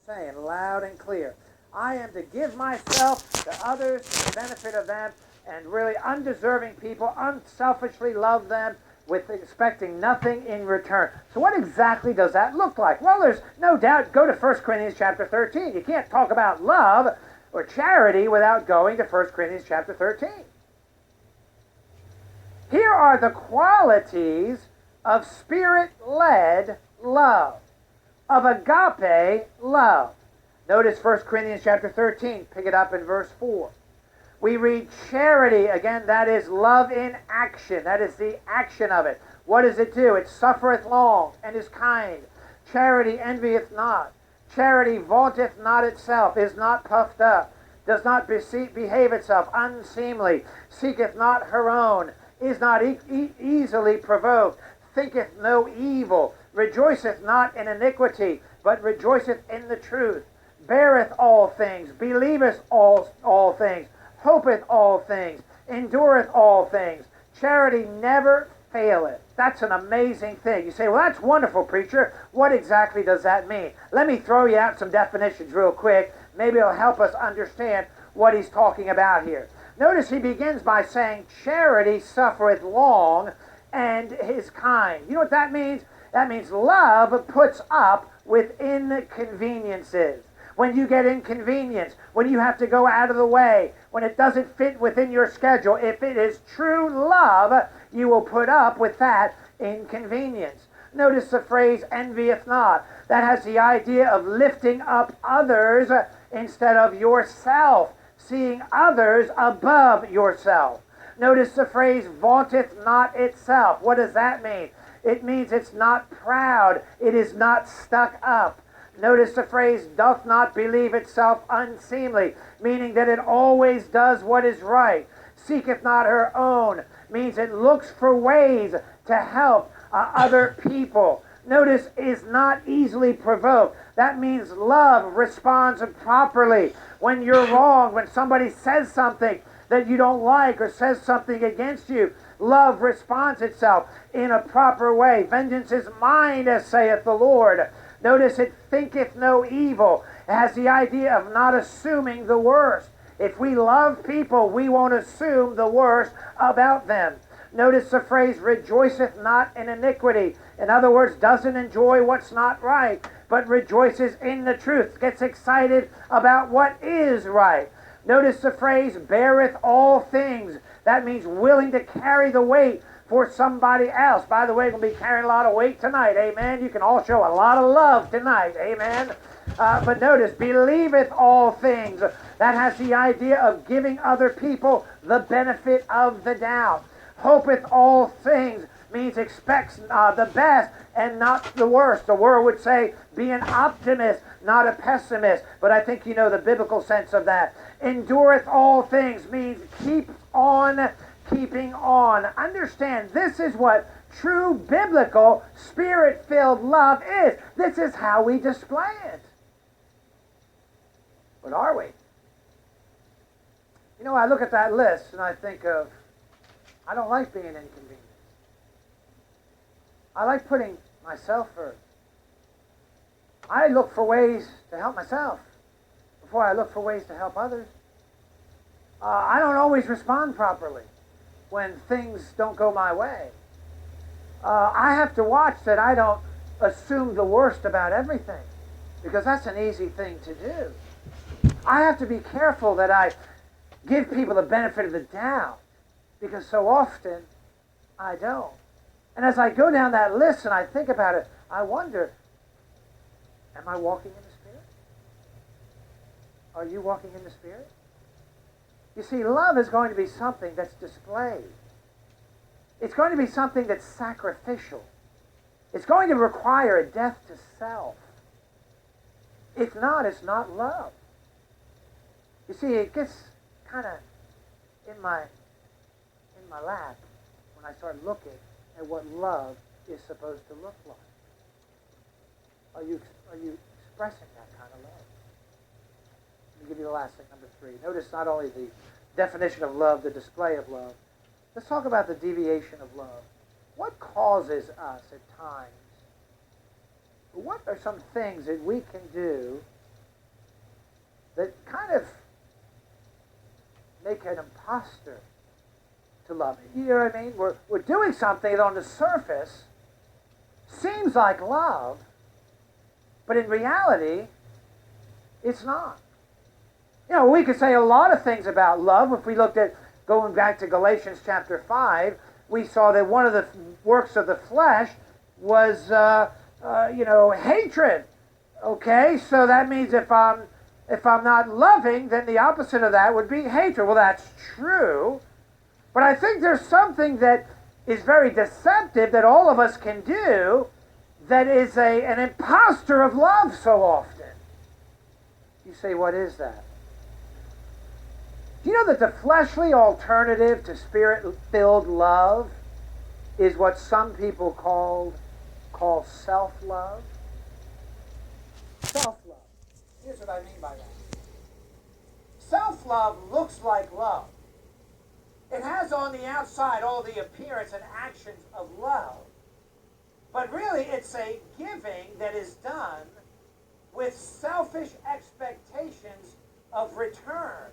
saying loud and clear. I am to give myself to others for the benefit of them, and really undeserving people, unselfishly love them with expecting nothing in return. So what exactly does that look like? Well, there's no doubt, go to 1 Corinthians chapter 13. You can't talk about love or charity without going to 1 Corinthians chapter 13. Here are the qualities of Spirit-led love, of agape love. Notice 1 Corinthians chapter 13, pick it up in verse 4. We read charity, again, that is love in action. That is the action of it. What does it do? It suffereth long and is kind. Charity envieth not. Charity vaunteth not itself, is not puffed up, does not behave itself unseemly, seeketh not her own, is not easily provoked, thinketh no evil, rejoiceth not in iniquity, but rejoiceth in the truth, beareth all things, believeth all things, hopeth all things, endureth all things. Charity never faileth. That's an amazing thing. You say, well, that's wonderful, preacher. What exactly does that mean? Let me throw you out some definitions real quick. Maybe it'll help us understand what he's talking about here. Notice he begins by saying, charity suffereth long and is kind. You know what that means? That means love puts up with inconveniences. When you get inconvenienced, when you have to go out of the way, when it doesn't fit within your schedule, if it is true love, you will put up with that inconvenience. Notice the phrase envieth not. That has the idea of lifting up others instead of yourself, seeing others above yourself. Notice the phrase vaunteth not itself. What does that mean? It means it's not proud. It is not stuck up. Notice the phrase doth not believe itself unseemly, meaning that it always does what is right. Seeketh not her own, means it looks for ways to help other people. Notice is not easily provoked. That means love responds properly. When you're wrong, when somebody says something that you don't like or says something against you, love responds itself in a proper way. Vengeance is mine, as saith the Lord. Notice it thinketh no evil. It has the idea of not assuming the worst. If we love people, we won't assume the worst about them. Notice the phrase rejoiceth not in iniquity. In other words, doesn't enjoy what's not right, but rejoices in the truth, gets excited about what is right. Notice the phrase beareth all things. That means willing to carry the weight for somebody else. By the way, we're going to be carrying a lot of weight tonight, amen? You can all show a lot of love tonight, amen? But notice, believeth all things. That has the idea of giving other people the benefit of the doubt. Hopeth all things means expects the best and not the worst. The world would say be an optimist, not a pessimist. But I think you know the biblical sense of that. Endureth all things means keep on keeping on. Understand, this is what true biblical Spirit-filled love is. This is how we display it. But are we? You know, I look at that list and I think of, I don't like being inconvenienced. I like putting myself first. I look for ways to help myself before I look for ways to help others. I don't always respond properly when things don't go my way. I have to watch that I don't assume the worst about everything, because that's an easy thing to do. I have to be careful that I give people the benefit of the doubt, because so often I don't. And as I go down that list and I think about it, I wonder, am I walking in the Spirit? Are you walking in the Spirit? You see, love is going to be something that's displayed. It's going to be something that's sacrificial. It's going to require a death to self. If not, it's not love. You see, it gets kind of in my lap when I start looking at what love is supposed to look like. Are you expressing that kind of love? Let me give you the last thing, number 3. Notice not only the definition of love, the display of love. Let's talk about the deviation of love. What causes us at times? What are some things that we can do imposter to love. You know what I mean? We're doing something that on the surface seems like love, but in reality, it's not. You know, we could say a lot of things about love. If we looked at, going back to Galatians chapter 5, we saw that one of the works of the flesh was, hatred. Okay, so that means if I'm not loving, then the opposite of that would be hatred. Well, that's true. But I think there's something that is very deceptive that all of us can do that is an imposter of love so often. You say, what is that? Do you know that the fleshly alternative to spirit-filled love is what some people call self-love? Self-love. Here's what I mean by that. Self-love looks like love. It has on the outside all the appearance and actions of love. But really, it's a giving that is done with selfish expectations of return.